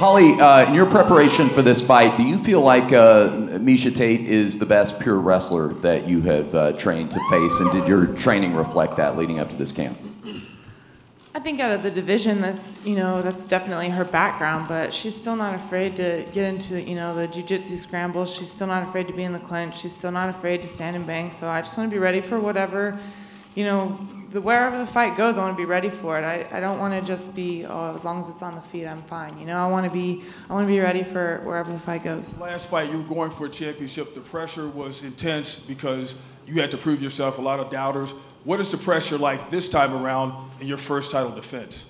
Holly, in your preparation for this fight, do you feel like Miesha Tate is the best pure wrestler that you have trained to face, and did your training reflect that leading up to this camp? I think out of the division, that's that's definitely her background, but she's still not afraid to get into the jiu-jitsu scrambles. She's still not afraid to be in the clinch. She's still not afraid to stand and bang. So I just want to be ready for whatever, wherever the fight goes. I want to be ready for it. I don't want to just be, oh, as long as it's on the feet, I'm fine. I want to be ready for wherever the fight goes. Last fight, you were going for a championship. The pressure was intense because you had to prove yourself. A lot of doubters. What is the pressure like this time around in your first title defense?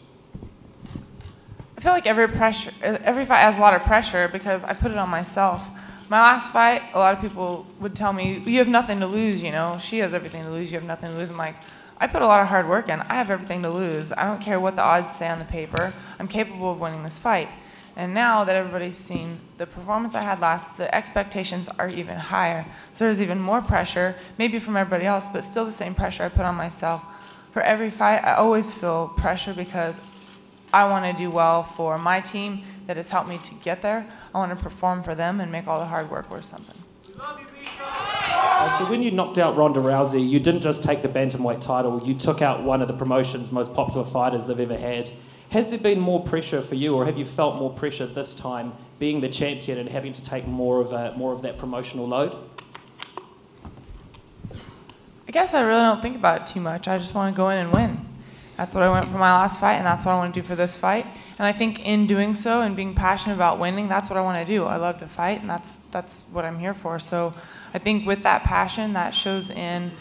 I feel like every fight has a lot of pressure because I put it on myself. My last fight, a lot of people would tell me, you have nothing to lose, She has everything to lose, you have nothing to lose. I'm like, I put a lot of hard work in. I have everything to lose. I don't care what the odds say on the paper. I'm capable of winning this fight. And now that everybody's seen the performance I had last, the expectations are even higher. So there's even more pressure, maybe from everybody else, but still the same pressure I put on myself. For every fight, I always feel pressure because I want to do well for my team that has helped me to get there. I want to perform for them and make all the hard work worth something. So when you knocked out Ronda Rousey, you didn't just take the bantamweight title, you took out one of the promotion's most popular fighters they've ever had. Has there been more pressure for you, or have you felt more pressure this time, being the champion and having to take more of that promotional load? I guess I really don't think about it too much. I just want to go in and win. That's what I went for my last fight, and that's what I want to do for this fight. And I think in doing so and being passionate about winning, that's what I want to do. I love to fight, and that's what I'm here for. So I think with that passion, that shows in,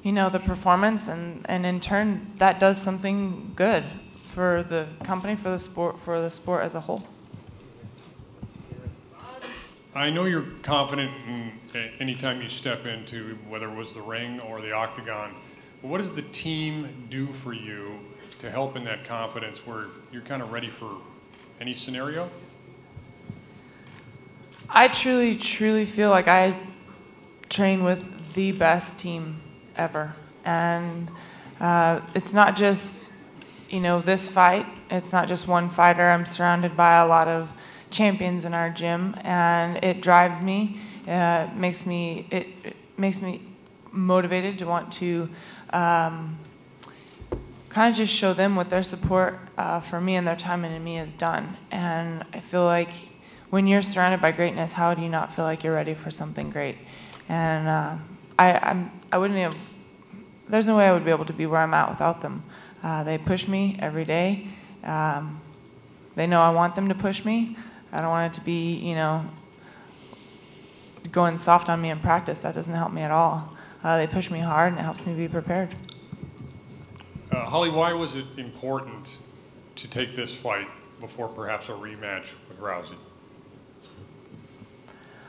the performance, and in turn, that does something good for the company, for the sport as a whole. I know you're confident in any time you step into, whether it was the ring or the octagon. But what does the team do for you to help in that confidence where you're kind of ready for any scenario? I truly, truly feel like I train with the best team ever. And it's not just this fight, it's not just one fighter. I'm surrounded by a lot of champions in our gym, and it drives me. It makes me motivated to want to kind of just show them what their support for me and their time in me has done. And I feel like when you're surrounded by greatness, how do you not feel like you're ready for something great? And I wouldn't have. There's no way I would be able to be where I'm at without them. They push me every day. They know I want them to push me. I don't want it to be, going soft on me in practice. That doesn't help me at all. They push me hard, and it helps me be prepared. Holly, why was it important to take this fight before perhaps a rematch with Rousey?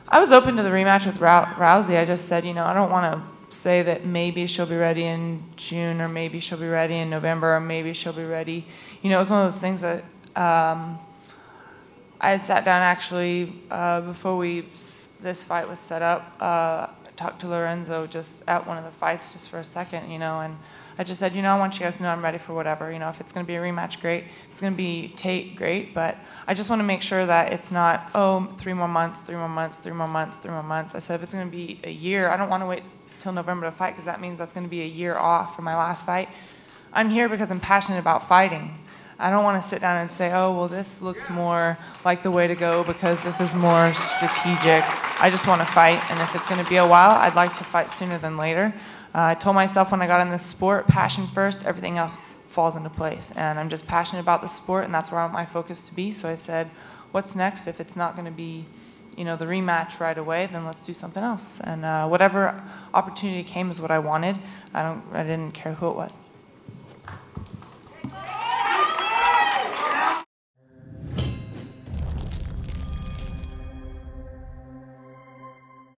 I was open to the rematch with Rousey. I just said, I don't want to say that maybe she'll be ready in June, or maybe she'll be ready in November, or maybe she'll be ready. It was one of those things that I had sat down actually before this fight was set up. Talked to Lorenzo just at one of the fights just for a second, and I just said, I want you guys to know I'm ready for whatever. If it's going to be a rematch, great. If it's going to be Tate, great. But I just want to make sure that it's not, 3 more months, 3 more months, 3 more months, 3 more months. I said, if it's going to be a year, I don't want to wait till November to fight, because that means that's going to be a year off from my last fight. I'm here because I'm passionate about fighting. I don't want to sit down and say, oh, well, this looks more like the way to go because this is more strategic. I just want to fight, and if it's going to be a while, I'd like to fight sooner than later. I told myself when I got in this sport, passion first, everything else falls into place. And I'm just passionate about the sport, and that's where I want my focus to be. So I said, what's next? If it's not going to be the rematch right away, then let's do something else. And whatever opportunity came is what I wanted. I didn't care who it was.